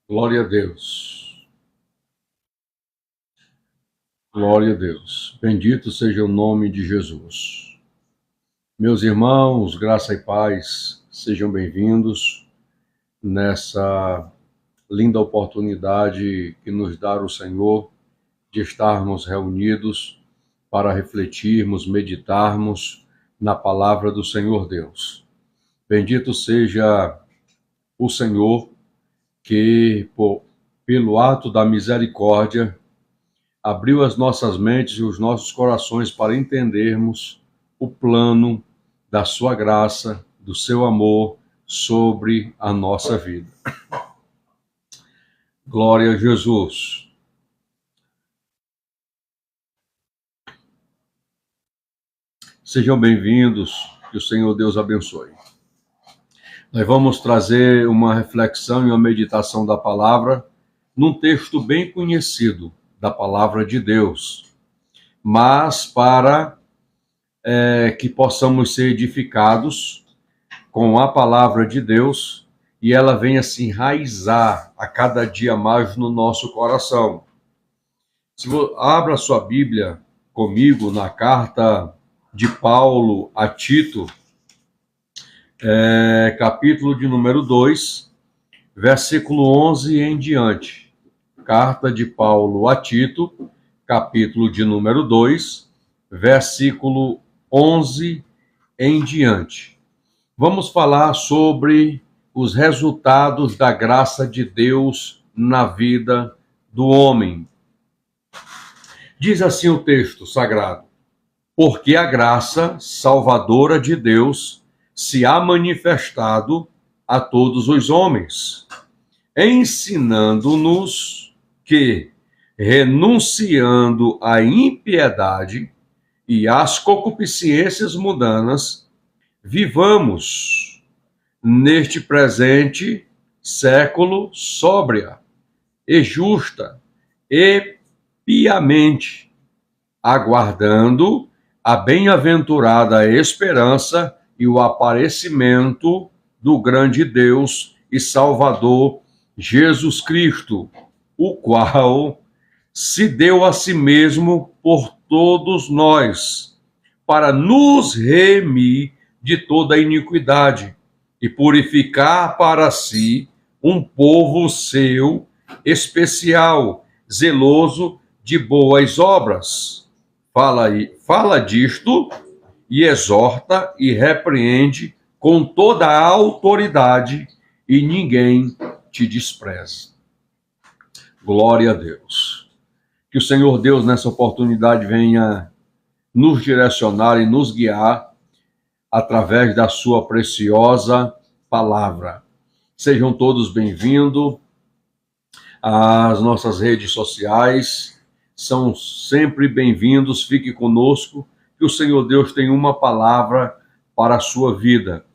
Glória a Deus. Glória a Deus. Bendito seja o nome de Jesus. Meus irmãos, graça e paz, sejam bem-vindos nessa linda oportunidade que nos dá o Senhor de estarmos reunidos para refletirmos, meditarmos na palavra do Senhor Deus. Bendito seja o Senhor que, pelo ato da misericórdia, abriu as nossas mentes e os nossos corações para entendermos o plano da sua graça, do seu amor sobre a nossa vida. Glória a Jesus. Sejam bem-vindos, que o Senhor Deus abençoe. Nós vamos trazer uma reflexão e uma meditação da palavra num texto bem conhecido da palavra de Deus, mas para que possamos ser edificados com a palavra de Deus e ela venha se enraizar a cada dia mais no nosso coração. Se você abra sua Bíblia comigo na carta de Paulo a Tito, capítulo de número 2, versículo 11 em diante. Carta de Paulo a Tito, capítulo de número 2, versículo 11 em diante. Vamos falar sobre os resultados da graça de Deus na vida do homem. Diz assim o texto sagrado: porque a graça salvadora de Deus se há manifestado a todos os homens, ensinando-nos que, renunciando à impiedade e às concupiscências mundanas, vivamos neste presente século sóbria e justa e piamente, aguardando a bem-aventurada esperança e o aparecimento do grande Deus e Salvador Jesus Cristo, o qual se deu a si mesmo por todos nós, para nos remir de toda iniquidade e purificar para si um povo seu especial, zeloso de boas obras. Fala disto e exorta e repreende com toda a autoridade, e ninguém te despreze. Glória a Deus. Que o Senhor Deus, nessa oportunidade, venha nos direcionar e nos guiar através da sua preciosa palavra. Sejam todos bem-vindos às nossas redes sociais. São sempre bem-vindos. Fique conosco, que o Senhor Deus tem uma palavra para a sua vida.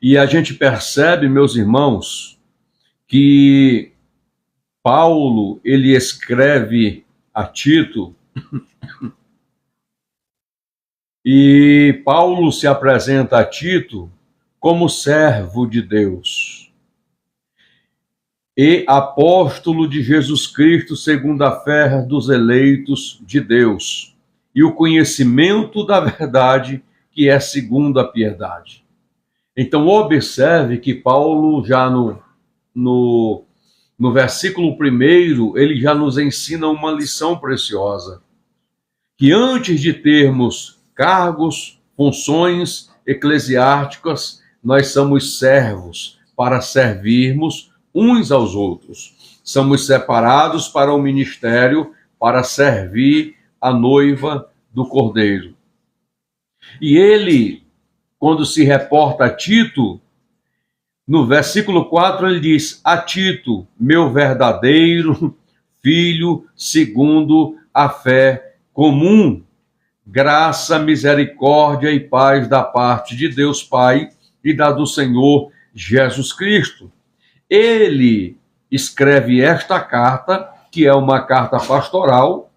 E a gente percebe, meus irmãos, que Paulo, ele escreve a Tito, e Paulo se apresenta a Tito como servo de Deus e apóstolo de Jesus Cristo segundo a fé dos eleitos de Deus e o conhecimento da verdade que é segundo a piedade. Então observe que Paulo já no versículo 1, ele já nos ensina uma lição preciosa, que antes de termos cargos, funções eclesiásticas, nós somos servos para servirmos uns aos outros. Somos separados para o ministério, para servir a noiva do Cordeiro. E ele, quando se reporta a Tito, no versículo 4, ele diz: a Tito, meu verdadeiro filho, segundo a fé comum, graça, misericórdia e paz da parte de Deus Pai e da do Senhor Jesus Cristo. Ele escreve esta carta, que é uma carta pastoral,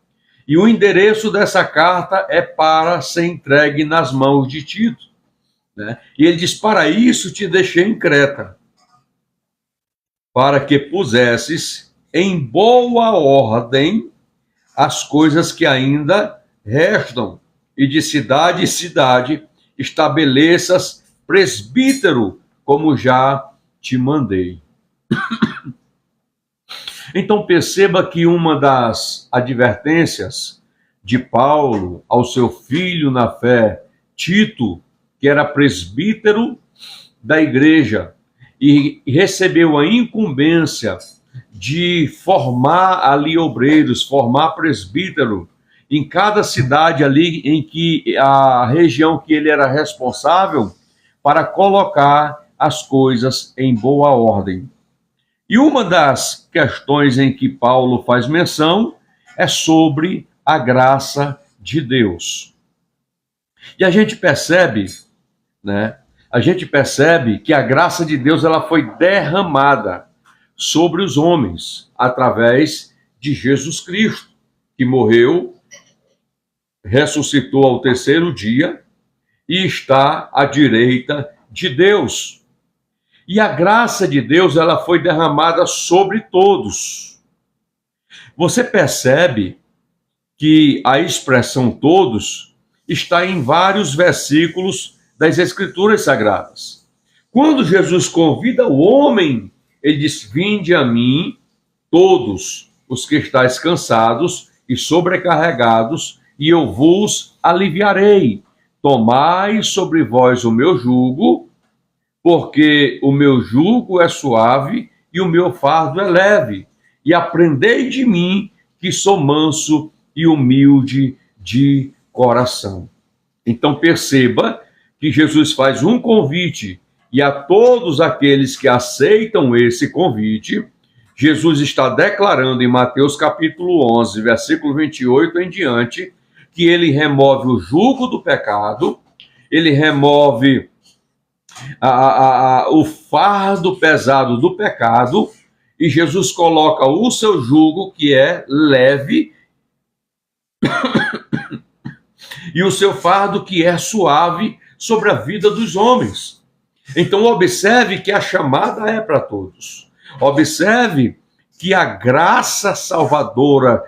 e o endereço dessa carta é para ser entregue nas mãos de Tito, né? E ele diz: para isso te deixei em Creta, para que pusesses em boa ordem as coisas que ainda restam, e de cidade em cidade estabeleças presbítero, como já te mandei. Então perceba que uma das advertências de Paulo ao seu filho na fé, Tito, que era presbítero da igreja e recebeu a incumbência de formar ali obreiros, formar presbítero em cada cidade ali em que a região que ele era responsável, para colocar as coisas em boa ordem. E uma das questões em que Paulo faz menção é sobre a graça de Deus. E a gente percebe, né? A gente percebe que a graça de Deus ela foi derramada sobre os homens através de Jesus Cristo, que morreu, ressuscitou ao terceiro dia e está à direita de Deus. E a graça de Deus ela foi derramada sobre todos. Você percebe que a expressão todos está em vários versículos das Escrituras Sagradas. Quando Jesus convida o homem, ele diz: vinde a mim, todos os que estáis cansados e sobrecarregados, e eu vos aliviarei. Tomai sobre vós o meu jugo, porque o meu jugo é suave e o meu fardo é leve. E aprendei de mim, que sou manso e humilde de coração. Então perceba que Jesus faz um convite, e a todos aqueles que aceitam esse convite, Jesus está declarando em Mateus capítulo 11, versículo 28 em diante, que ele remove o jugo do pecado, ele remove o fardo pesado do pecado, e Jesus coloca o seu jugo, que é leve, e o seu fardo, que é suave, sobre a vida dos homens. Então observe que a chamada é para todos. Observe que a graça salvadora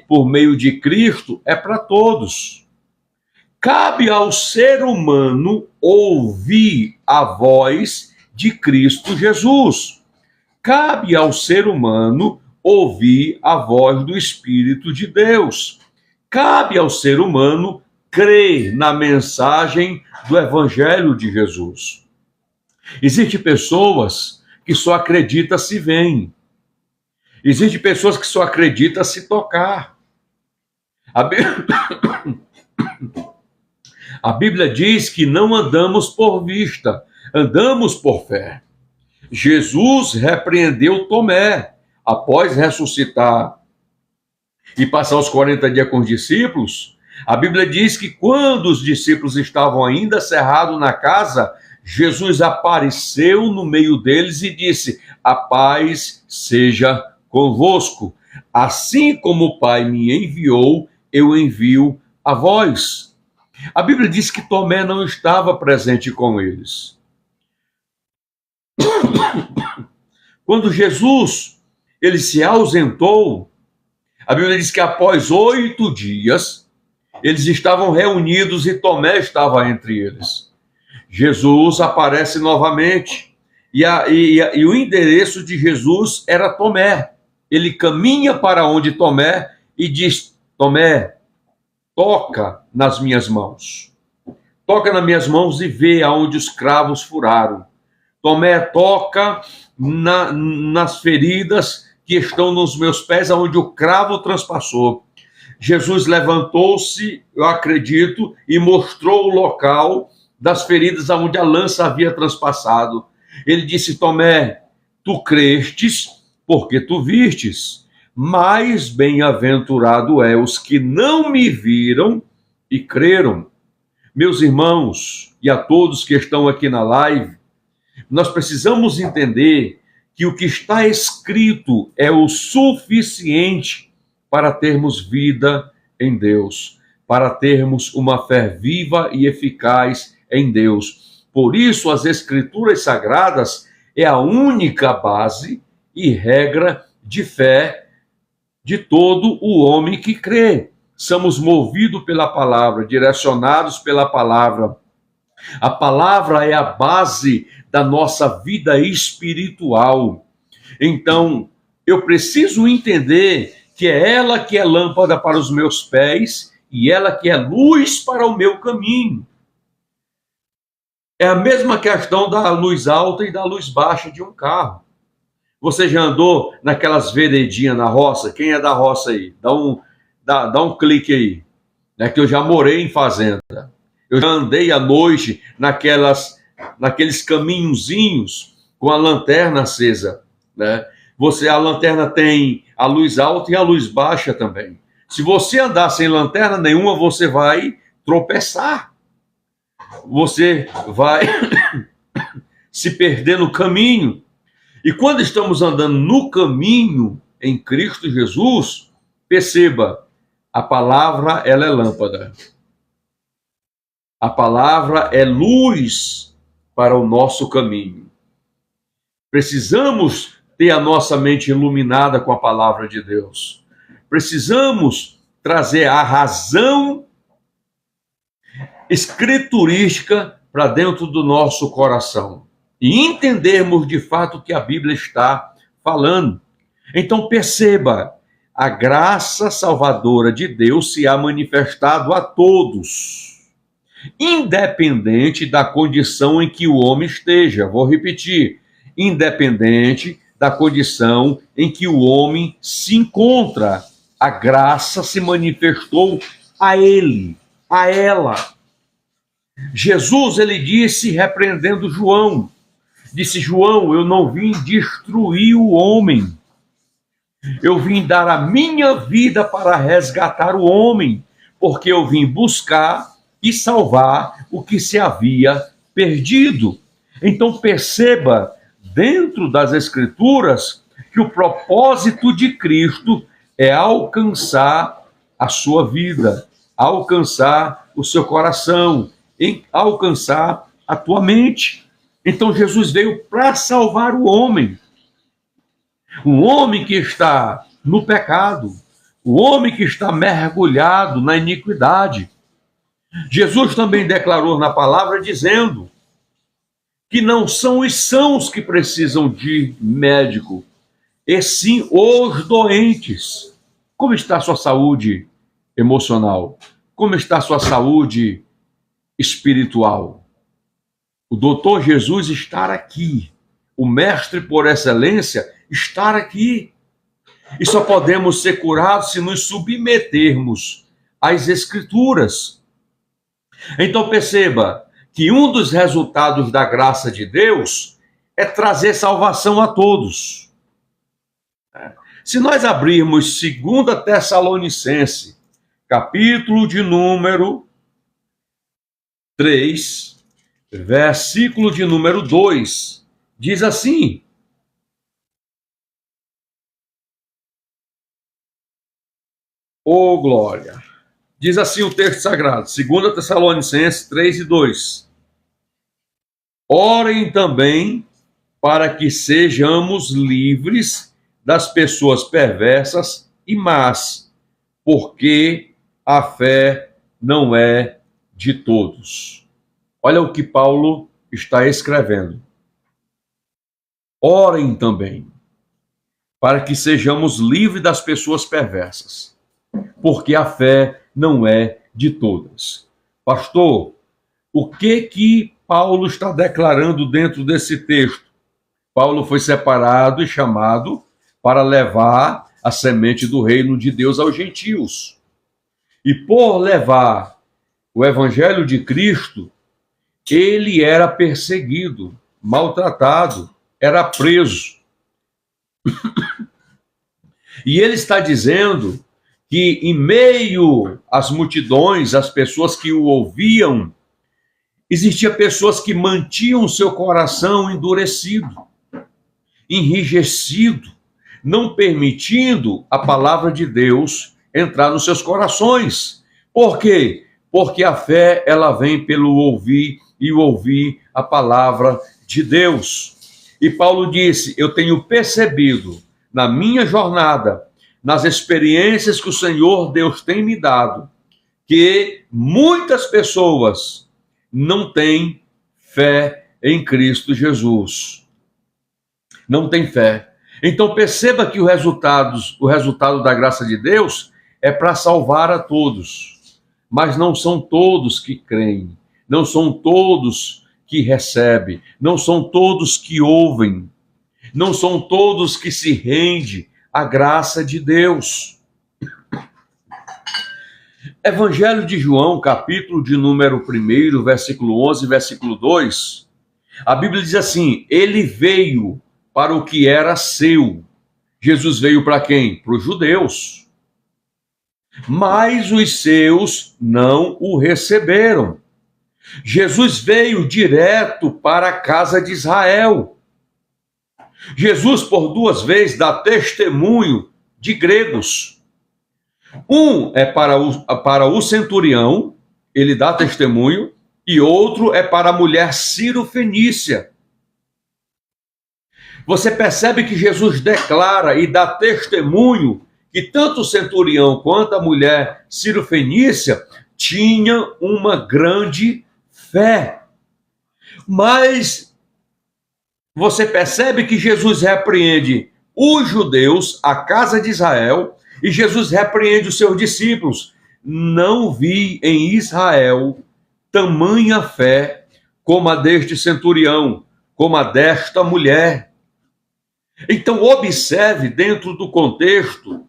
por meio de Cristo é para todos. Cabe ao ser humano ouvir a voz de Cristo Jesus. Cabe ao ser humano ouvir a voz do Espírito de Deus. Cabe ao ser humano crer na mensagem do Evangelho de Jesus. Existem pessoas que só acreditam se veem. Existem pessoas que só acreditam se tocar. A Bíblia diz que não andamos por vista, andamos por fé. Jesus repreendeu Tomé após ressuscitar e passar os 40 dias com os discípulos. A Bíblia diz que quando os discípulos estavam ainda cerrados na casa, Jesus apareceu no meio deles e disse: a paz seja convosco. Assim como o Pai me enviou, eu envio a vós. A Bíblia diz que Tomé não estava presente com eles. Quando Jesus ele se ausentou, a Bíblia diz que após 8 dias, eles estavam reunidos e Tomé estava entre eles. Jesus aparece novamente e o endereço de Jesus era Tomé. Ele caminha para onde Tomé e diz: Tomé, toca nas minhas mãos. Toca nas minhas mãos e vê aonde os cravos furaram. Tomé, toca nas feridas que estão nos meus pés, aonde o cravo transpassou. Jesus levantou-se, eu acredito, e mostrou o local das feridas aonde a lança havia transpassado. Ele disse: Tomé, tu crestes porque tu vistes, mais bem-aventurado é os que não me viram e creram. Meus irmãos, e a todos que estão aqui na live, nós precisamos entender que o que está escrito é o suficiente para termos vida em Deus, para termos uma fé viva e eficaz em Deus. Por isso, as Escrituras Sagradas é a única base e regra de fé de todo o homem que crê. Somos movidos pela palavra, direcionados pela palavra. A palavra é a base da nossa vida espiritual. Então, eu preciso entender que é ela que é lâmpada para os meus pés e ela que é luz para o meu caminho. É a mesma questão da luz alta e da luz baixa de um carro. Você já andou naquelas veredinhas na roça? Quem é da roça aí? Dá um clique aí. É que eu já morei em fazenda. Eu já andei à noite naqueles caminhozinhos com a lanterna acesa, né? A lanterna tem a luz alta e a luz baixa também. Se você andar sem lanterna nenhuma, você vai tropeçar. Você vai se perder no caminho. E quando estamos andando no caminho em Cristo Jesus, perceba, a palavra ela é lâmpada. A palavra é luz para o nosso caminho. Precisamos ter a nossa mente iluminada com a palavra de Deus. Precisamos trazer a razão escriturística para dentro do nosso coração e entendermos de fato o que a Bíblia está falando. Então perceba, a graça salvadora de Deus se há manifestado a todos, independente da condição em que o homem esteja. Vou repetir, independente da condição em que o homem se encontra, a graça se manifestou a ele, a ela. Jesus, ele disse, repreendendo João, disse: João, eu não vim destruir o homem, eu vim dar a minha vida para resgatar o homem, porque eu vim buscar e salvar o que se havia perdido. Então perceba, dentro das Escrituras, que o propósito de Cristo é alcançar a sua vida, alcançar o seu coração, alcançar a tua mente. Então Jesus veio para salvar o homem que está no pecado, o homem que está mergulhado na iniquidade. Jesus também declarou na palavra dizendo que não são os sãos que precisam de médico, e sim os doentes. Como está a sua saúde emocional? Como está a sua saúde espiritual? O doutor Jesus está aqui, o mestre por excelência está aqui. E só podemos ser curados se nos submetermos às Escrituras. Então perceba que um dos resultados da graça de Deus é trazer salvação a todos. Se nós abrirmos 2 Tessalonicenses, capítulo de número 3, versículo de número 2, diz assim: glória! Diz assim o texto sagrado, 2 Tessalonicenses 3 e 2. Orem também para que sejamos livres das pessoas perversas e más, porque a fé não é de todos. Olha o que Paulo está escrevendo. Orem também para que sejamos livres das pessoas perversas, porque a fé não é de todas. Pastor, o que Paulo está declarando dentro desse texto? Paulo foi separado e chamado para levar a semente do reino de Deus aos gentios. E por levar o evangelho de Cristo, ele era perseguido, maltratado, era preso. E ele está dizendo que em meio às multidões, as pessoas que o ouviam, existiam pessoas que mantinham seu coração endurecido, enrijecido, não permitindo a palavra de Deus entrar nos seus corações. Por quê? Porque a fé, ela vem pelo ouvir e ouvir a palavra de Deus. E Paulo disse: eu tenho percebido na minha jornada, nas experiências que o Senhor Deus tem me dado, que muitas pessoas não têm fé em Cristo Jesus. Não tem fé. Então perceba que o resultado da graça de Deus é para salvar a todos. Mas não são todos que creem, não são todos que recebem, não são todos que ouvem, não são todos que se rendem à graça de Deus. Evangelho de João, capítulo de número 1, versículo 11, versículo 2, a Bíblia diz assim: ele veio para o que era seu. Jesus veio para quem? Para os judeus. Mas os seus não o receberam. Jesus veio direto para a casa de Israel. Jesus, por 2 vezes, dá testemunho de gregos. Um é para o centurião, ele dá testemunho, e outro é para a mulher Ciro-fenícia. Você percebe que Jesus declara e dá testemunho que tanto o centurião quanto a mulher Ciro-fenícia tinham uma grande fé. Mas você percebe que Jesus repreende os judeus, a casa de Israel, e Jesus repreende os seus discípulos. Não vi em Israel tamanha fé como a deste centurião, como a desta mulher. Então observe dentro do contexto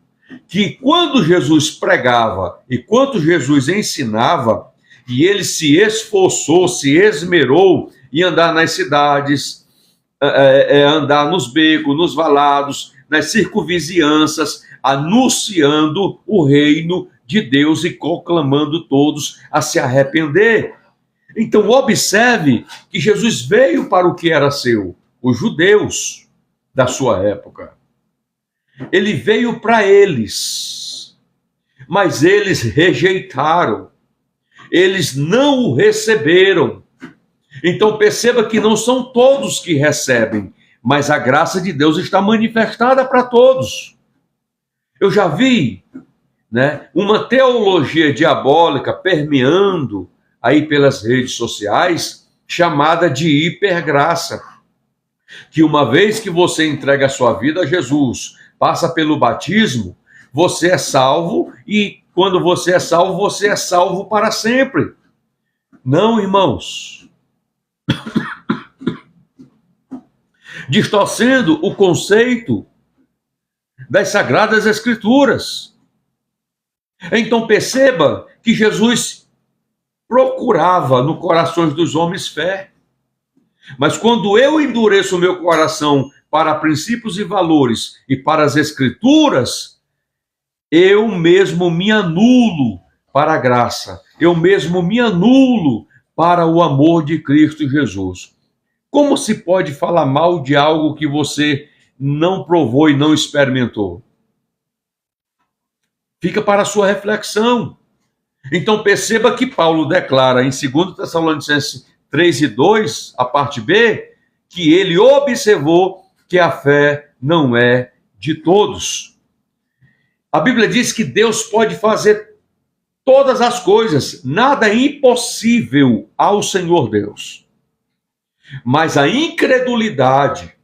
que quando Jesus pregava e quando Jesus ensinava, e ele se esforçou, se esmerou em andar nas cidades, andar nos becos, nos valados, nas circunvizinhanças, anunciando o reino de Deus e conclamando todos a se arrepender. Então observe que Jesus veio para o que era seu, os judeus da sua época. Ele veio para eles, mas eles rejeitaram, eles não o receberam. Então perceba que não são todos que recebem, mas a graça de Deus está manifestada para todos. Eu já vi, uma teologia diabólica permeando aí pelas redes sociais, chamada de hipergraça, que uma vez que você entrega a sua vida a Jesus, passa pelo batismo, você é salvo, e quando você é salvo para sempre. Não, irmãos. Distorcendo o conceito das Sagradas Escrituras. Então perceba que Jesus procurava no coração dos homens fé. Mas quando eu endureço o meu coração para princípios e valores e para as Escrituras, eu mesmo me anulo para a graça. Eu mesmo me anulo para o amor de Cristo Jesus. Como se pode falar mal de algo que você não provou e não experimentou? Fica para a sua reflexão. Então perceba que Paulo declara em 2 Tessalonicenses 3:2, a parte B, que ele observou que a fé não é de todos. A Bíblia diz que Deus pode fazer todas as coisas, nada é impossível ao Senhor Deus. Mas a incredulidade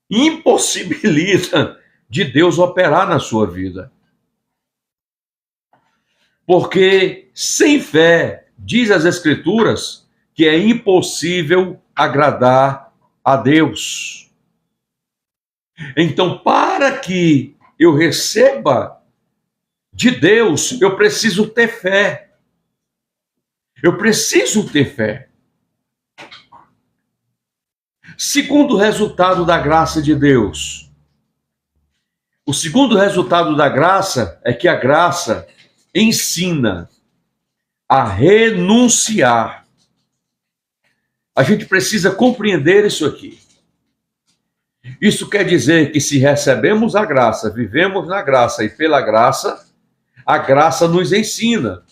impossibilita de Deus operar na sua vida. Porque sem fé, diz as Escrituras, que é impossível agradar a Deus. Então, para que eu receba de Deus, eu preciso ter fé. Eu preciso ter fé. Segundo resultado da graça de Deus. O segundo resultado da graça é que a graça ensina a renunciar. A gente precisa compreender isso aqui. Isso quer dizer que se recebemos a graça, vivemos na graça e pela graça, a graça nos ensina.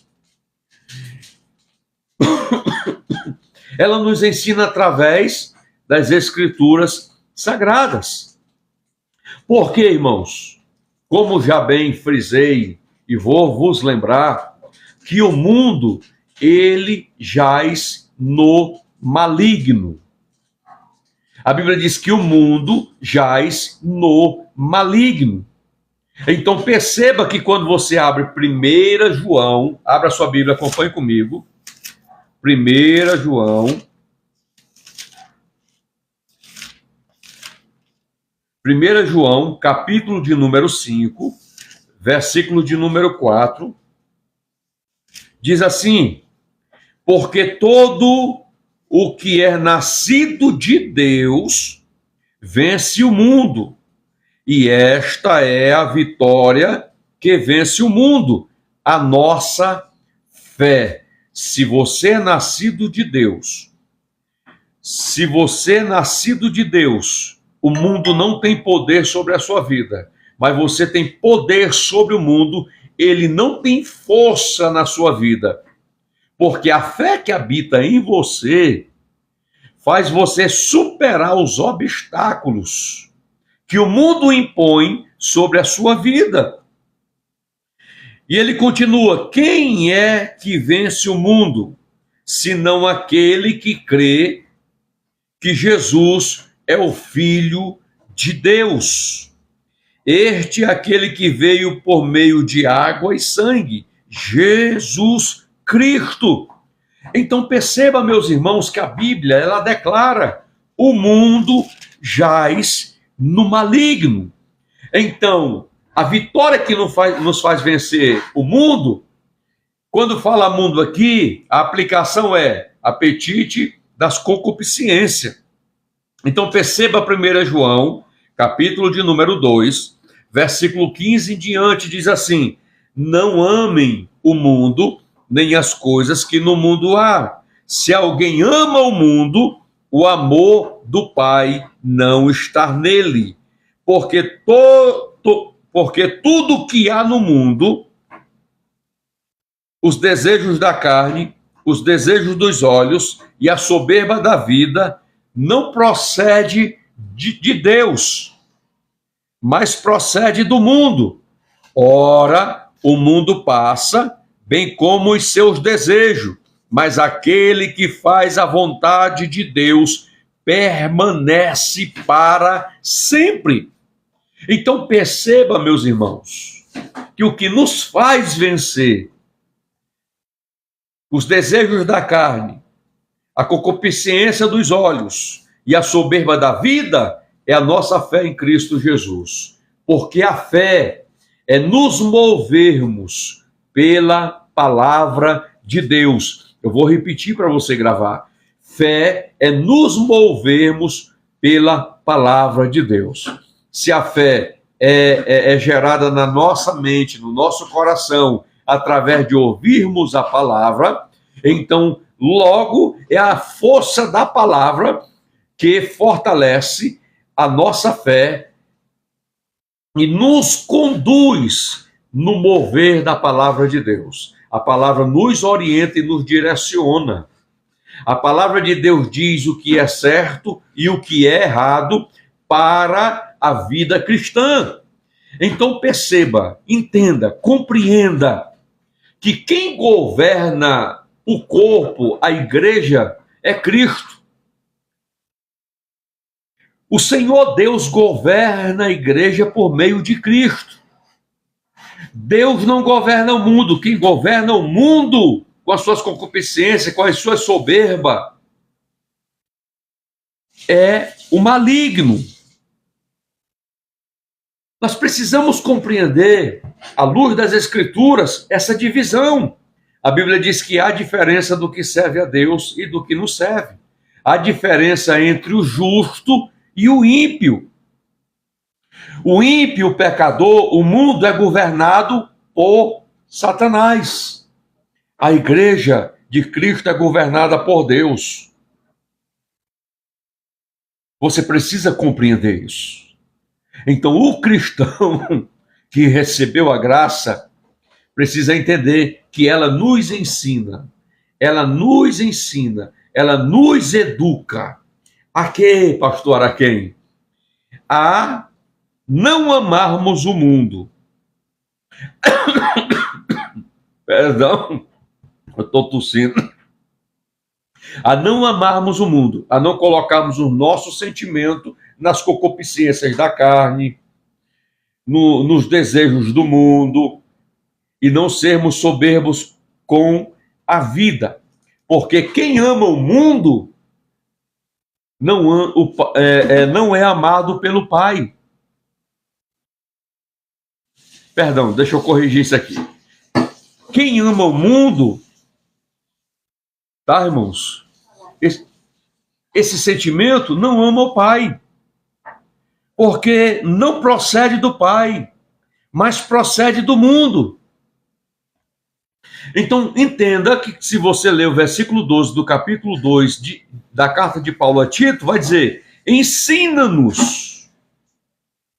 Ela nos ensina através das Escrituras Sagradas. Porque, irmãos, como já bem frisei e vou vos lembrar, que o mundo, ele jaz no maligno. A Bíblia diz que o mundo jaz no maligno. Então perceba que quando você abre 1 João, abra sua Bíblia, acompanhe comigo. 1 João. 1 João, capítulo de número 5, versículo de número 4, diz assim: porque todo o que é nascido de Deus vence o mundo, e esta é a vitória que vence o mundo, a nossa fé. Se você é nascido de Deus, o mundo não tem poder sobre a sua vida, mas você tem poder sobre o mundo, ele não tem força na sua vida, porque a fé que habita em você faz você superar os obstáculos que o mundo impõe sobre a sua vida. E ele continua: quem é que vence o mundo, senão aquele que crê que Jesus é o Filho de Deus? Este é aquele que veio por meio de água e sangue, Jesus Cristo. Então perceba, meus irmãos, que a Bíblia, ela declara: o mundo jaz no maligno. Então, a vitória que nos faz vencer o mundo, quando fala mundo aqui, a aplicação é apetite das concupiscências. Então perceba 1 João, capítulo de número 2, versículo 15 em diante, diz assim: não amem o mundo, nem as coisas que no mundo há. Se alguém ama o mundo, o amor do Pai não está nele. Porque tudo que há no mundo, os desejos da carne, os desejos dos olhos e a soberba da vida, não procede de Deus, mas procede do mundo. Ora, o mundo passa, bem como os seus desejos, mas aquele que faz a vontade de Deus permanece para sempre. Então perceba, meus irmãos, que o que nos faz vencer os desejos da carne, a concupiscência dos olhos e a soberba da vida é a nossa fé em Cristo Jesus. Porque a fé é nos movermos pela palavra de Deus. Eu vou repetir para você gravar. Fé é nos movermos pela palavra de Deus. Se a fé é gerada na nossa mente, no nosso coração, através de ouvirmos a palavra, então logo é a força da palavra que fortalece a nossa fé e nos conduz no mover da palavra de Deus. A palavra nos orienta e nos direciona. A palavra de Deus diz o que é certo e o que é errado para a vida cristã. Então perceba, entenda, compreenda que quem governa o corpo, a igreja, é Cristo. O Senhor Deus governa a igreja por meio de Cristo. Deus não governa o mundo. Quem governa o mundo com as suas concupiscências, com as suas soberbas, é o maligno. Nós precisamos compreender, à luz das Escrituras, essa divisão. A Bíblia diz que há diferença do que serve a Deus e do que não serve. Há diferença entre o justo e o ímpio. O ímpio, o pecador, o mundo é governado por Satanás. A igreja de Cristo é governada por Deus. Você precisa compreender isso. Então, o cristão que recebeu a graça precisa entender que ela nos ensina, ela nos educa A quê, pastor Araquém? A não amarmos o mundo. Perdão, eu estou tossindo. A não amarmos o mundo, a não colocarmos o nosso sentimento nas concupiscências da carne, nos desejos do mundo, e não sermos soberbos com a vida. Porque quem ama o mundo não é amado pelo Pai. Perdão, deixa eu corrigir isso aqui. Quem ama o mundo, tá, irmãos? Esse sentimento não ama o Pai. Porque não procede do Pai, mas procede do mundo. Então, entenda que se você ler o versículo 12 do capítulo 2 da carta de Paulo a Tito, vai dizer: ensina-nos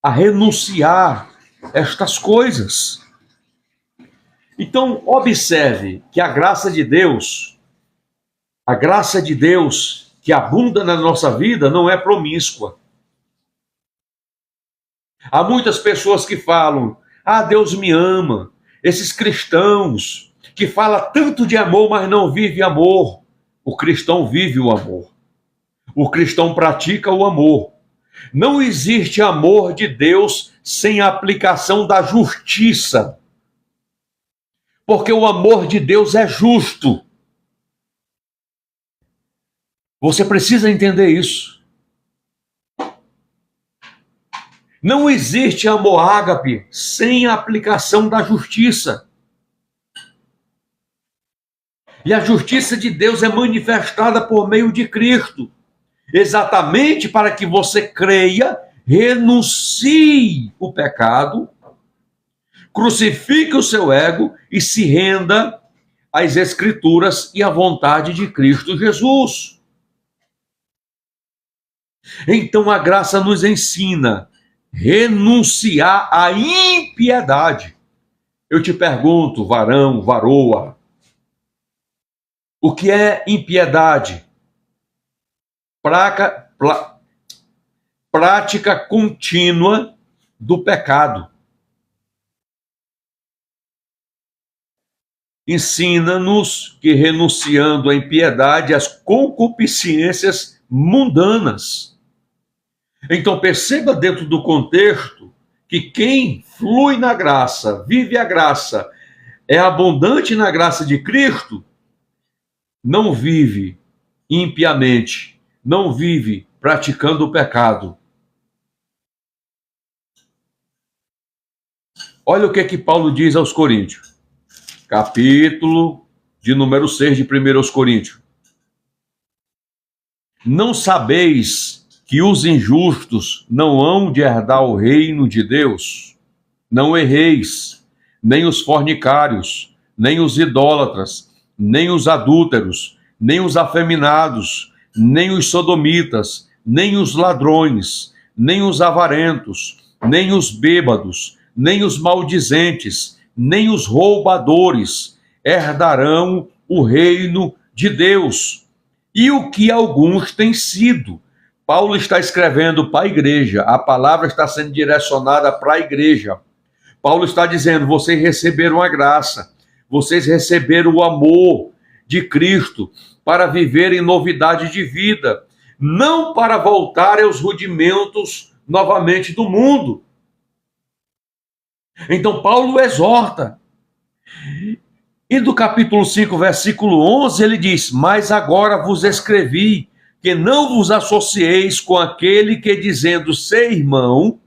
a renunciar estas coisas. Então, observe que a graça de Deus que abunda na nossa vida não é promíscua. Há muitas pessoas que falam: ah, Deus me ama. Esses cristãos que falam tanto de amor, mas não vive amor. O cristão vive o amor. O cristão pratica o amor. Não existe amor de Deus sem a aplicação da justiça. Porque o amor de Deus é justo. Você precisa entender isso. Não existe amor ágape sem a aplicação da justiça. E a justiça de Deus é manifestada por meio de Cristo. Exatamente para que você creia, renuncie o pecado, crucifique o seu ego e se renda às Escrituras e à vontade de Cristo Jesus. Então a graça nos ensina a renunciar à impiedade. Eu te pergunto, varão, varoa, o que é impiedade? Prática contínua do pecado. Ensina-nos que, renunciando à impiedade, às concupiscências mundanas. Então perceba dentro do contexto que quem flui na graça, vive a graça, é abundante na graça de Cristo, não vive impiamente, não vive praticando o pecado. Olha o que Paulo diz aos Coríntios. Capítulo de número 6 de 1 Coríntios. Não sabeis que os injustos não hão de herdar o reino de Deus? Não erreis, nem os fornicários, nem os idólatras, nem os adúlteros, nem os afeminados, nem os sodomitas, nem os ladrões, nem os avarentos, nem os bêbados, nem os maldizentes, nem os roubadores herdarão o reino de Deus. E o que alguns têm sido. Paulo está escrevendo para a igreja, a palavra está sendo direcionada para a igreja. Paulo está dizendo: vocês receberam a graça, vocês receberam o amor de Cristo para viverem novidade de vida, não para voltarem aos rudimentos novamente do mundo. Então Paulo exorta. E do capítulo 5, versículo 11, ele diz: mas agora vos escrevi que não vos associeis com aquele que, dizendo ser irmão,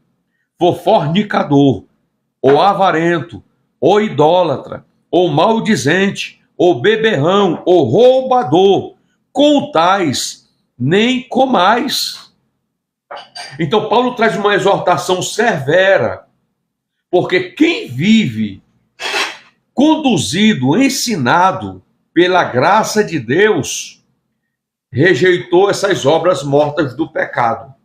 for fornicador, ou avarento, ou idólatra, ou maldizente, ou beberrão, ou roubador, com tais nem comais. Então Paulo traz uma exortação severa, porque quem vive conduzido, ensinado pela graça de Deus, rejeitou essas obras mortas do pecado.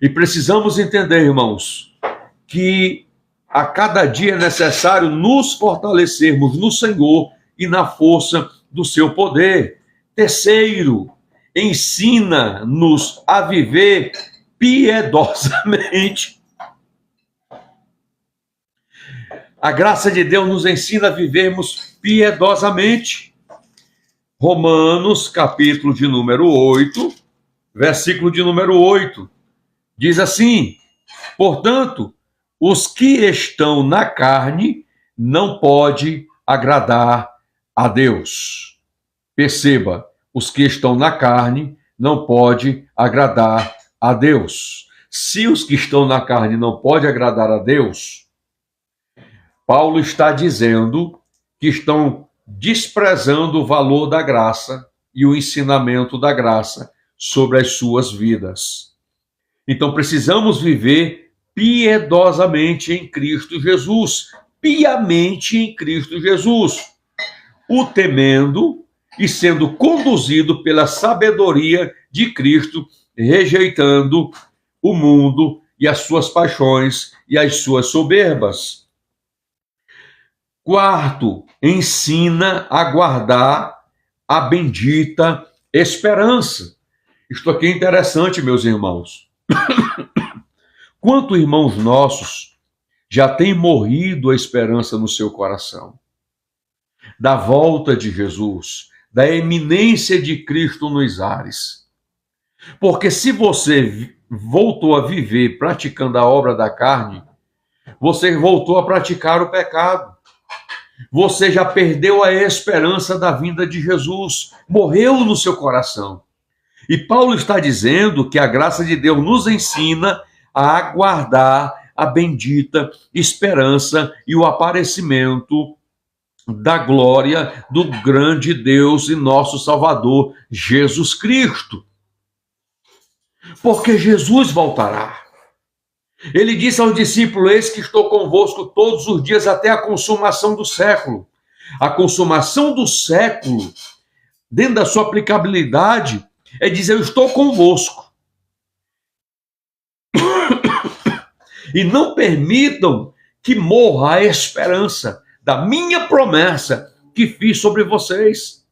E precisamos entender, irmãos, que a cada dia é necessário nos fortalecermos no Senhor e na força do seu poder. Terceiro, ensina-nos a viver piedosamente. A graça de Deus nos ensina a vivermos piedosamente. Romanos, capítulo de número 8, versículo de número 8, diz assim: portanto, os que estão na carne não podem agradar a Deus. Perceba, os que estão na carne não podem agradar a Deus. Se os que estão na carne não podem agradar a Deus, Paulo está dizendo que estão desprezando o valor da graça e o ensinamento da graça sobre as suas vidas. Então precisamos viver piedosamente em Cristo Jesus, piamente em Cristo Jesus, o temendo e sendo conduzido pela sabedoria de Cristo, rejeitando o mundo e as suas paixões e as suas soberbas. Quarto, ensina a guardar a bendita esperança. Isto aqui é interessante, meus irmãos. Quantos irmãos nossos já têm morrido a esperança no seu coração? Da volta de Jesus, da eminência de Cristo nos ares. Porque se você voltou a viver praticando a obra da carne, você voltou a praticar o pecado. Você já perdeu a esperança da vinda de Jesus, morreu no seu coração. E Paulo está dizendo que a graça de Deus nos ensina a aguardar a bendita esperança e o aparecimento da glória do grande Deus e nosso Salvador, Jesus Cristo. Porque Jesus voltará. Ele disse aos discípulos: eis que estou convosco todos os dias até a consumação do século. A consumação do século, dentro da sua aplicabilidade, é dizer: eu estou convosco. E não permitam que morra a esperança da minha promessa que fiz sobre vocês.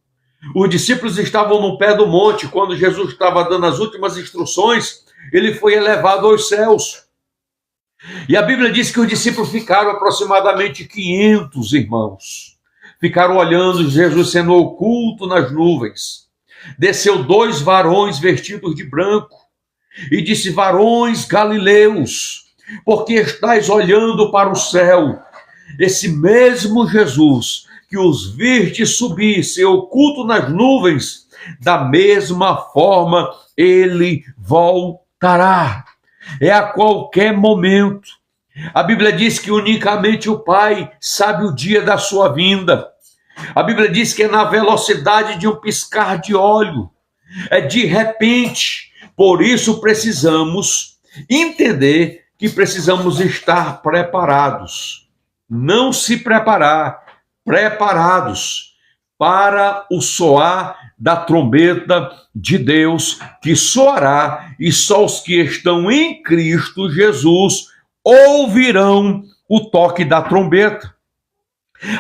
Os discípulos estavam no pé do monte, quando Jesus estava dando as últimas instruções, ele foi elevado aos céus. E a Bíblia diz que os discípulos ficaram aproximadamente 500 irmãos. Ficaram olhando Jesus sendo oculto nas nuvens. Desceu 2 varões vestidos de branco e disse: varões galileus, porque estáis olhando para o céu? Esse mesmo Jesus que os vistes subir, ser oculto nas nuvens, da mesma forma ele voltará. É a qualquer momento. A Bíblia diz que unicamente o Pai sabe o dia da sua vinda. A Bíblia diz que é na velocidade de um piscar de olho. É de repente. Por isso precisamos entender que precisamos estar preparados. Não se preparar, preparados para o soar da trombeta de Deus, que soará, e só os que estão em Cristo Jesus ouvirão o toque da trombeta.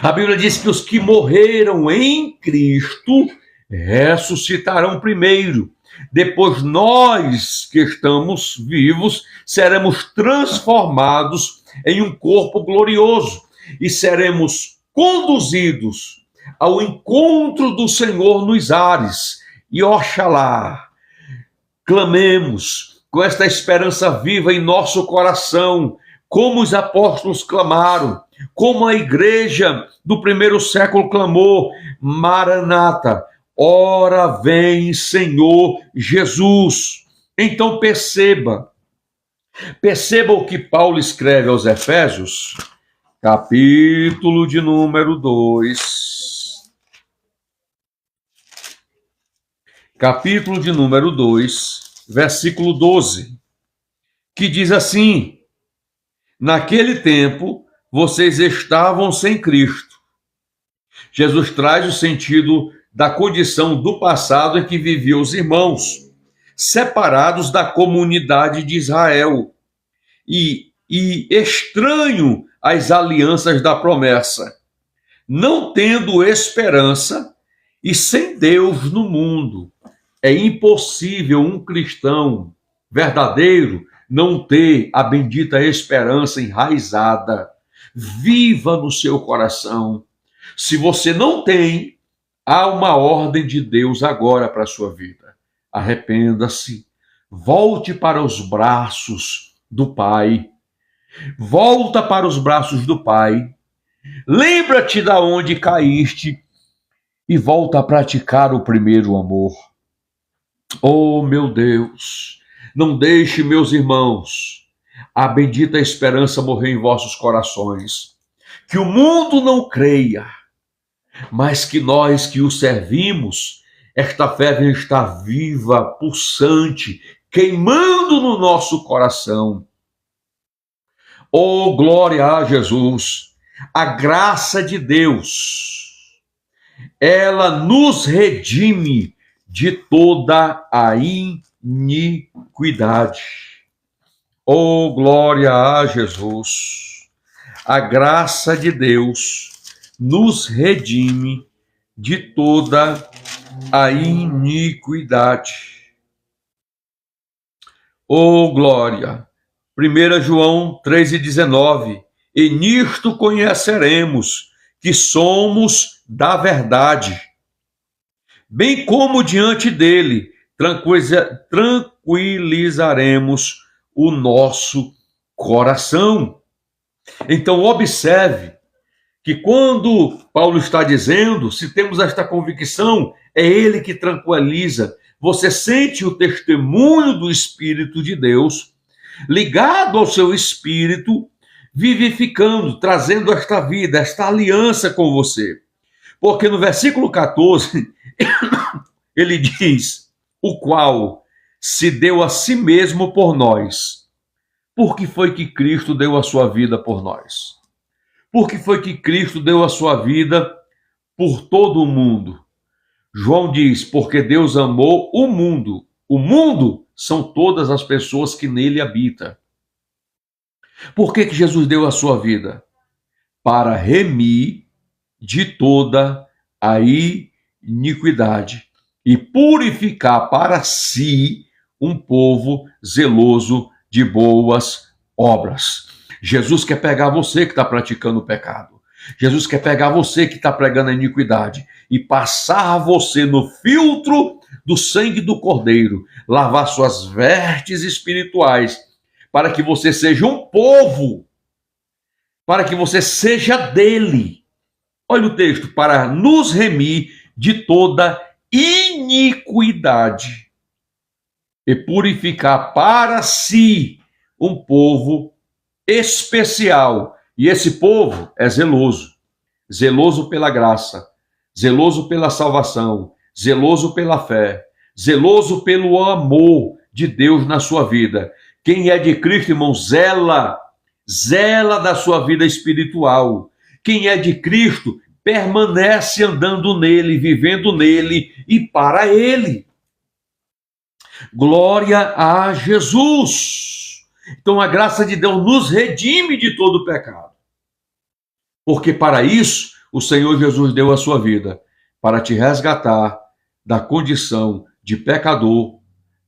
A Bíblia diz que os que morreram em Cristo ressuscitarão primeiro. Depois nós que estamos vivos seremos transformados em um corpo glorioso e seremos conduzidos ao encontro do Senhor nos ares. E oxalá, clamemos com esta esperança viva em nosso coração, como os apóstolos clamaram, como a igreja do primeiro século clamou: Maranata, ora vem Senhor Jesus. Então perceba o que Paulo escreve aos Efésios, capítulo de número 2. Capítulo de número 2, versículo 12, que diz assim: naquele tempo vocês estavam sem Cristo. Jesus traz o sentido da condição do passado em que viviam os irmãos, separados da comunidade de Israel e estranho às alianças da promessa, não tendo esperança e sem Deus no mundo. É impossível um cristão verdadeiro não ter a bendita esperança enraizada, viva no seu coração. Se você não tem, há uma ordem de Deus agora para a sua vida. Arrependa-se, volte para os braços do Pai. Volta para os braços do Pai. Lembra-te da onde caíste e volta a praticar o primeiro amor. Oh, meu Deus, não deixe, meus irmãos, a bendita esperança morrer em vossos corações. Que o mundo não creia, mas que nós que o servimos, esta fé venha estar viva, pulsante, queimando no nosso coração. Oh, glória a Jesus! A graça de Deus, ela nos redime de toda a iniquidade. Oh, glória a Jesus! A graça de Deus nos redime de toda a iniquidade. Oh, glória! 1 João 3,19. E nisto conheceremos que somos da verdade, bem como diante dele tranquilizaremos o nosso coração. Então, observe que quando Paulo está dizendo, se temos esta convicção, é ele que tranquiliza. Você sente o testemunho do Espírito de Deus ligado ao seu espírito, vivificando, trazendo esta vida, esta aliança com você. Porque no versículo 14, ele diz, o qual se deu a si mesmo por nós. Por que foi que Cristo deu a sua vida por nós? Por que foi que Cristo deu a sua vida por todo o mundo? João diz, porque Deus amou o mundo. O mundo são todas as pessoas que nele habitam. Por que Jesus deu a sua vida? Para remir de toda a iniquidade e purificar para si um povo zeloso de boas obras. Jesus quer pegar você que está praticando o pecado. Jesus quer pegar você que está pregando a iniquidade e passar você no filtro do sangue do Cordeiro, lavar suas vestes espirituais, para que você seja um povo, para que você seja dele. Olha o texto, para nos remir de toda iniquidade e purificar para si um povo especial. E esse povo é zeloso, zeloso pela graça, zeloso pela salvação, zeloso pela fé, zeloso pelo amor de Deus na sua vida. Quem é de Cristo, irmão, zela da sua vida espiritual. Quem é de Cristo permanece andando nele, vivendo nele e para ele. Glória a Jesus! Então a graça de Deus nos redime de todo o pecado. Porque para isso o Senhor Jesus deu a sua vida, para te resgatar da condição de pecador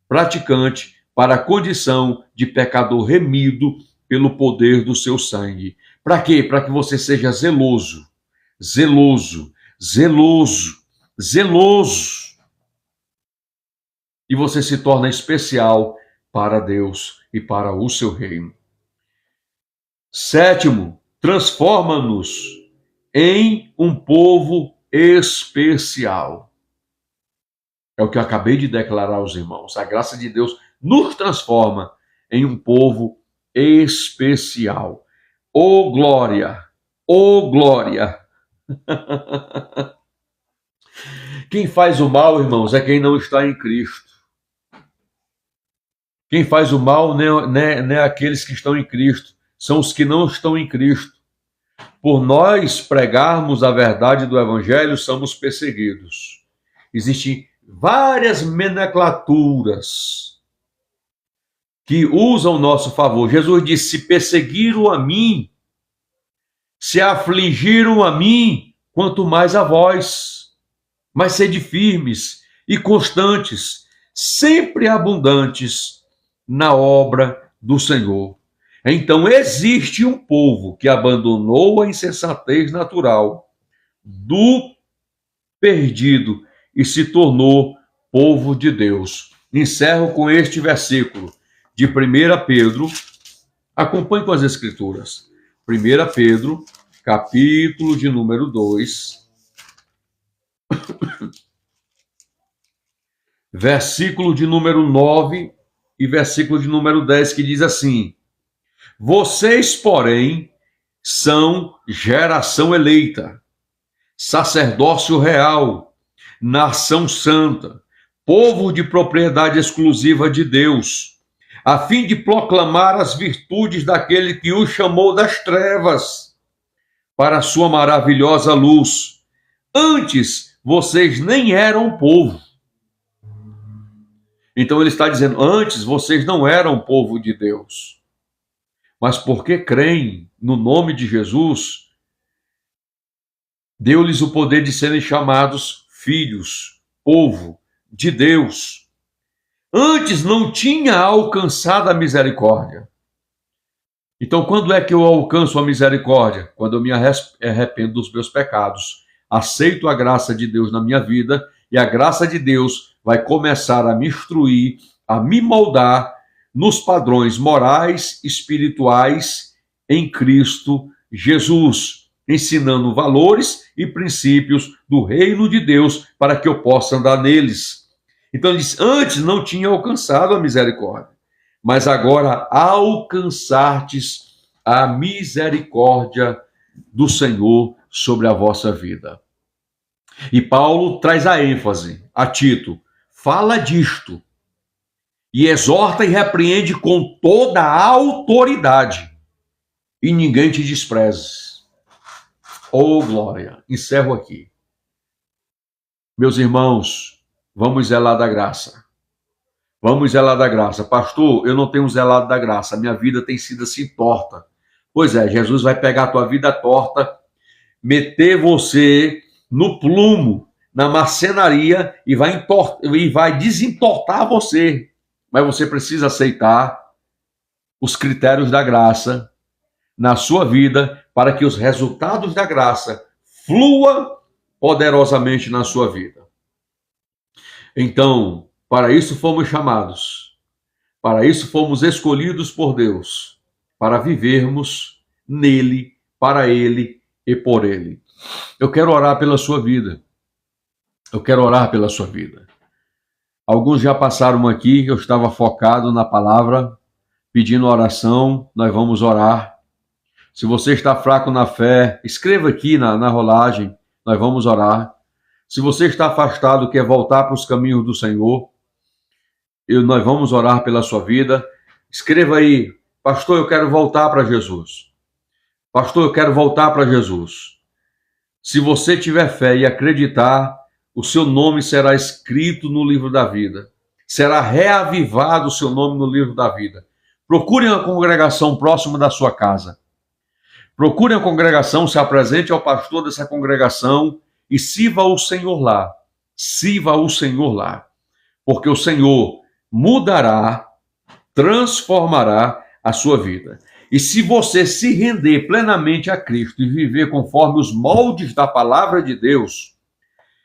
praticante para a condição de pecador remido pelo poder do seu sangue. Para quê? Para que você seja zeloso, zeloso, zeloso, zeloso. E você se torna especial para Deus e para o seu reino. Sétimo, transforma-nos em um povo especial. É o que eu acabei de declarar aos irmãos. A graça de Deus nos transforma em um povo especial. Oh glória! Oh glória! Quem faz o mal, irmãos, é quem não está em Cristo. Quem faz o mal não é aqueles que estão em Cristo, são os que não estão em Cristo. Por nós pregarmos a verdade do Evangelho, somos perseguidos. Existem várias nomenclaturas que usam nosso favor. Jesus disse, se perseguiram a mim, se afligiram a mim, quanto mais a vós. Mas sede firmes, e constantes, sempre abundantes na obra do Senhor. Então existe um povo que abandonou a insensatez natural do perdido e se tornou povo de Deus. Encerro com este versículo de 1 Pedro. Acompanhe com as Escrituras. 1 Pedro, capítulo de número 2, versículo de número 9 e versículo de número 10, que diz assim: vocês, porém, são geração eleita, sacerdócio real, nação santa, povo de propriedade exclusiva de Deus, a fim de proclamar as virtudes daquele que o chamou das trevas para a sua maravilhosa luz. Antes, vocês nem eram povo. Então ele está dizendo, antes vocês não eram povo de Deus. Mas porque creem no nome de Jesus, deu-lhes o poder de serem chamados filhos, povo de Deus. Antes não tinha alcançado a misericórdia. Então, quando é que eu alcanço a misericórdia? Quando eu me arrependo dos meus pecados, aceito a graça de Deus na minha vida, e a graça de Deus vai começar a me instruir, a me moldar nos padrões morais, espirituais em Cristo Jesus, ensinando valores e princípios do reino de Deus para que eu possa andar neles. Então ele diz, antes não tinha alcançado a misericórdia, mas agora alcançartes a misericórdia do Senhor sobre a vossa vida. E Paulo traz a ênfase a Tito, fala disto, e exorta e repreende com toda a autoridade, e ninguém te despreze. Oh, glória! Encerro aqui. Meus irmãos, vamos zelar da graça. Vamos zelar da graça. Pastor, eu não tenho zelado da graça, minha vida tem sido assim torta. Pois é, Jesus vai pegar a tua vida torta, meter você no plumo, na marcenaria, e vai desentortar você. Mas você precisa aceitar os critérios da graça na sua vida, para que os resultados da graça fluam poderosamente na sua vida. Então, para isso fomos chamados, para isso fomos escolhidos por Deus, para vivermos nele, para ele e por ele. Eu quero orar pela sua vida. Eu quero orar pela sua vida. Alguns já passaram aqui, eu estava focado na palavra, pedindo oração, nós vamos orar. Se você está fraco na fé, escreva aqui na rolagem, nós vamos orar. Se você está afastado, quer voltar para os caminhos do Senhor, nós vamos orar pela sua vida. Escreva aí, pastor, eu quero voltar para Jesus. Pastor, eu quero voltar para Jesus. Se você tiver fé e acreditar, o seu nome será escrito no livro da vida. Será reavivado o seu nome no livro da vida. Procure uma congregação próxima da sua casa. Procure uma congregação, se apresente ao pastor dessa congregação e sirva o Senhor lá. Sirva o Senhor lá. Porque o Senhor mudará, transformará a sua vida. E se você se render plenamente a Cristo e viver conforme os moldes da palavra de Deus,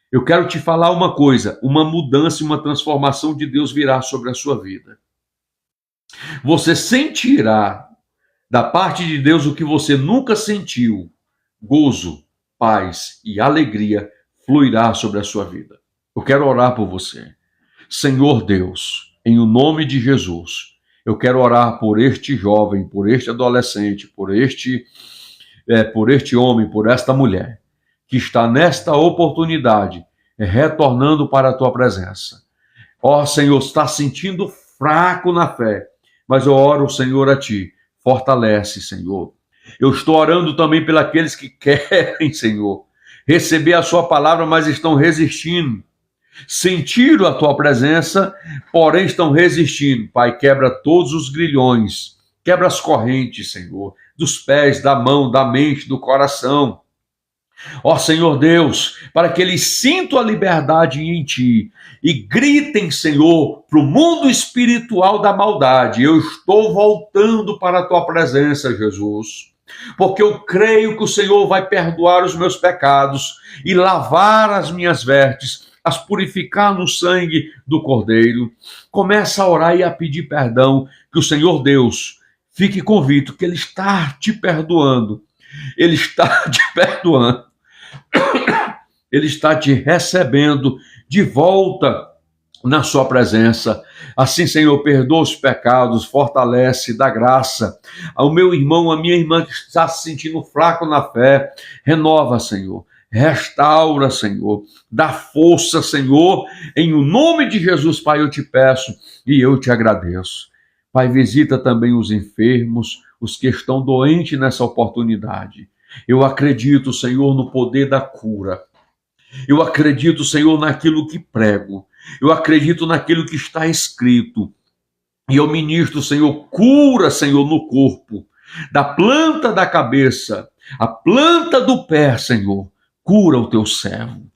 eu quero te falar uma coisa, uma mudança e uma transformação de Deus virá sobre a sua vida. Você sentirá da parte de Deus o que você nunca sentiu, gozo, paz e alegria fluirá sobre a sua vida. Eu quero orar por você. Senhor Deus, em o nome de Jesus, eu quero orar por este jovem, por este adolescente, por este homem, por esta mulher, que está nesta oportunidade, retornando para a tua presença. Ó Senhor, está sentindo fraco na fé, mas eu oro, Senhor, a ti, fortalece, Senhor. Eu estou orando também pelos que querem, Senhor, receber a sua palavra, mas estão resistindo. Sentiram a tua presença, porém estão resistindo. Pai, quebra todos os grilhões, quebra as correntes, Senhor, dos pés, da mão, da mente, do coração. Ó Senhor Deus, para que eles sintam a liberdade em Ti e gritem, Senhor, para o mundo espiritual da maldade: eu estou voltando para a Tua presença, Jesus, porque eu creio que o Senhor vai perdoar os meus pecados e lavar as minhas vestes, as purificar no sangue do Cordeiro. Começa a orar e a pedir perdão, que o Senhor Deus fique convicto que Ele está te perdoando. Ele está te perdoando. Ele está te recebendo de volta na sua presença. Assim, Senhor, perdoa os pecados, fortalece, dá graça ao meu irmão, a minha irmã que está se sentindo fraco na fé. Renova, Senhor. Restaura, Senhor. Dá força, Senhor. Em o nome de Jesus, Pai, eu te peço e eu te agradeço. Pai, visita também os enfermos, os que estão doentes nessa oportunidade. Eu acredito, Senhor, no poder da cura. Eu acredito, Senhor, naquilo que prego. Eu acredito naquilo que está escrito. E eu ministro, Senhor, cura, Senhor, no corpo, da planta da cabeça, a planta do pé, Senhor. Cura o teu servo.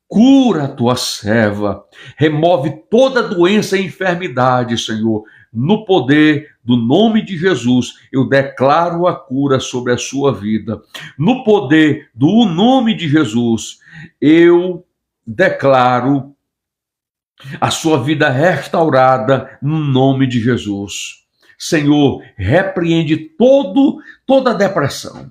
Cura a tua serva. Remove toda doença e enfermidade, Senhor. No poder do nome de Jesus, eu declaro a cura sobre a sua vida. No poder do nome de Jesus, eu declaro a sua vida restaurada no nome de Jesus. Senhor, repreende toda depressão.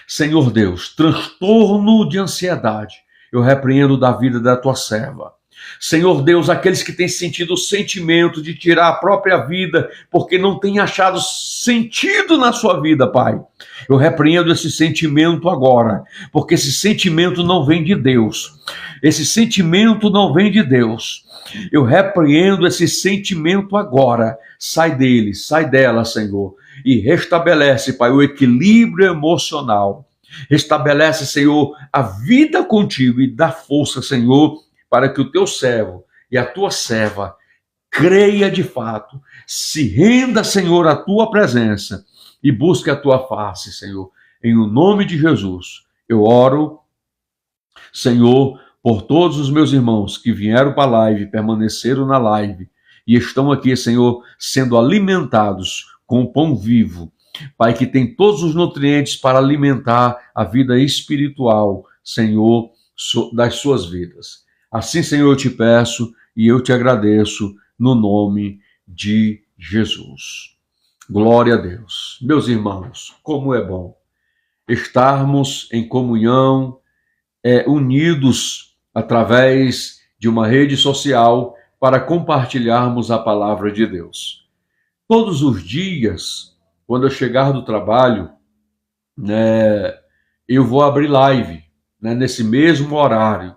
Senhor Deus, transtorno de ansiedade, eu repreendo da vida da tua serva. Senhor Deus, aqueles que têm sentido o sentimento de tirar a própria vida porque não têm achado sentido na sua vida, Pai. Eu repreendo esse sentimento agora, porque esse sentimento não vem de Deus. Esse sentimento não vem de Deus. Eu repreendo esse sentimento agora. Sai dele, sai dela, Senhor, e restabelece, Pai, o equilíbrio emocional. Restabelece, Senhor, a vida contigo e dá força, Senhor, para que o teu servo e a tua serva creia de fato, se renda, Senhor, à tua presença e busque a tua face, Senhor. Em o nome de Jesus, eu oro, Senhor, por todos os meus irmãos que vieram para a live, permaneceram na live e estão aqui, Senhor, sendo alimentados com o pão vivo. Pai, que tem todos os nutrientes para alimentar a vida espiritual, Senhor, das suas vidas. Assim, Senhor, eu te peço e eu te agradeço no nome de Jesus. Glória a Deus. Meus irmãos, como é bom estarmos em comunhão, unidos através de uma rede social para compartilharmos a palavra de Deus. Todos os dias, quando eu chegar do trabalho, eu vou abrir live, nesse mesmo horário.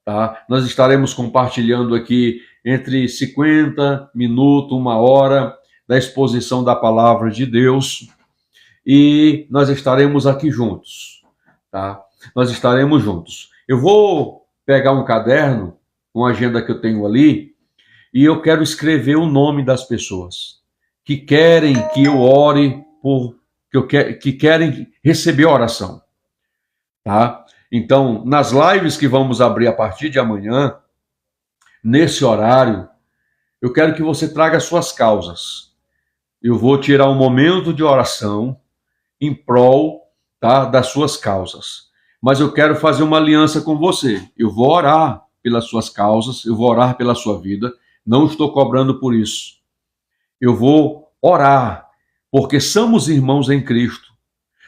Tá? Nós estaremos compartilhando aqui entre 50 minutos, 1 hora, da exposição da palavra de Deus, e nós estaremos aqui juntos. Tá? Nós estaremos juntos. Eu vou pegar um caderno, uma agenda que eu tenho ali, e eu quero escrever o nome das pessoas que querem que eu ore, que querem receber oração. Tá? Então, nas lives que vamos abrir a partir de amanhã, nesse horário, eu quero que você traga suas causas. Eu vou tirar um momento de oração em prol, tá, das suas causas. Mas eu quero fazer uma aliança com você. Eu vou orar pelas suas causas, eu vou orar pela sua vida, não estou cobrando por isso. Eu vou orar, porque somos irmãos em Cristo.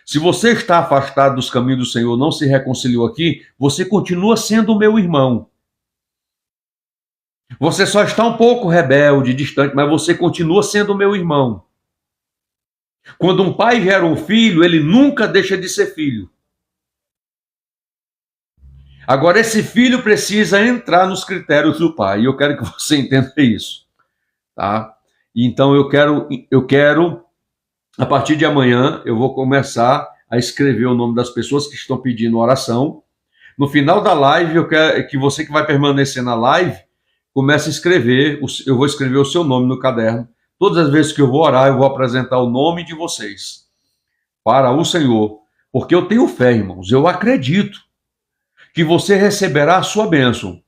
Se você está afastado dos caminhos do Senhor, não se reconciliou aqui, você continua sendo meu irmão. Você só está um pouco rebelde, distante, mas você continua sendo meu irmão. Quando um pai gera um filho, ele nunca deixa de ser filho. Agora, esse filho precisa entrar nos critérios do pai, e eu quero que você entenda isso. Tá? Então, eu quero, a partir de amanhã, eu vou começar a escrever o nome das pessoas que estão pedindo oração. No final da live, eu quero que você que vai permanecer na live, comece a escrever, eu vou escrever o seu nome no caderno. Todas as vezes que eu vou orar, eu vou apresentar o nome de vocês para o Senhor, Porque eu tenho fé, irmãos, eu acredito que você receberá a sua bênção.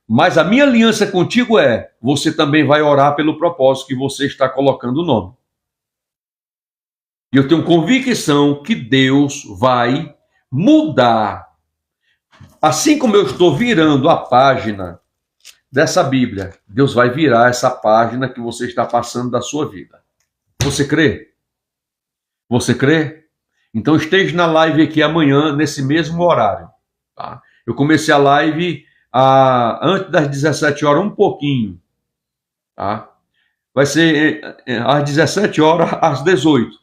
Mas a minha aliança contigo é, você também vai orar pelo propósito que você está colocando o nome. E eu tenho convicção que Deus vai mudar. Assim como eu estou virando a página dessa Bíblia, Deus vai virar essa página que você está passando da sua vida. Você crê? Você crê? Então esteja na live aqui amanhã, nesse mesmo horário. Tá? Eu comecei a live antes das 17 horas, um pouquinho. Tá? Vai ser às 17 horas, às 18.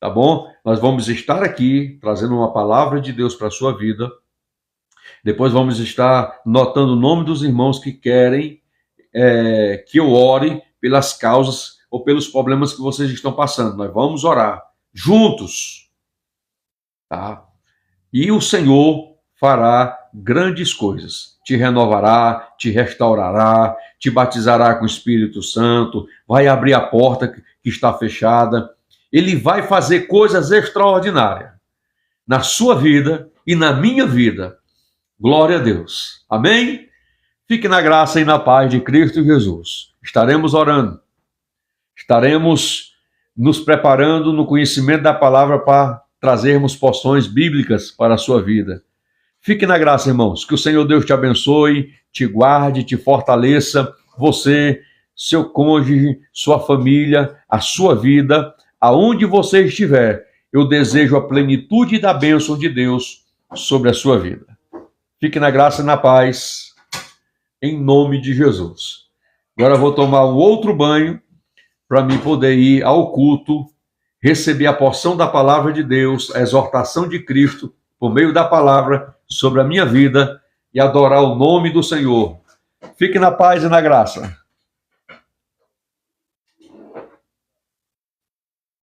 Tá bom? Nós vamos estar aqui trazendo uma palavra de Deus para a sua vida. Depois vamos estar notando o nome dos irmãos que querem que eu ore pelas causas ou pelos problemas que vocês estão passando. Nós vamos orar juntos. Tá? E o Senhor fará grandes coisas. Te renovará, te restaurará, te batizará com o Espírito Santo, vai abrir a porta que está fechada. Ele vai fazer coisas extraordinárias na sua vida e na minha vida. Glória a Deus. Amém? Fique na graça e na paz de Cristo Jesus. Estaremos orando. Estaremos nos preparando no conhecimento da palavra para trazermos porções bíblicas para a sua vida. Fique na graça, irmãos. Que o Senhor Deus te abençoe, te guarde, te fortaleça. Você, seu cônjuge, sua família, a sua vida, aonde você estiver, eu desejo a plenitude da bênção de Deus sobre a sua vida. Fique na graça e na paz, em nome de Jesus. Agora eu vou tomar um outro banho para mim poder ir ao culto, receber a porção da palavra de Deus, a exortação de Cristo, por meio da palavra, sobre a minha vida e adorar o nome do Senhor. Fique na paz e na graça.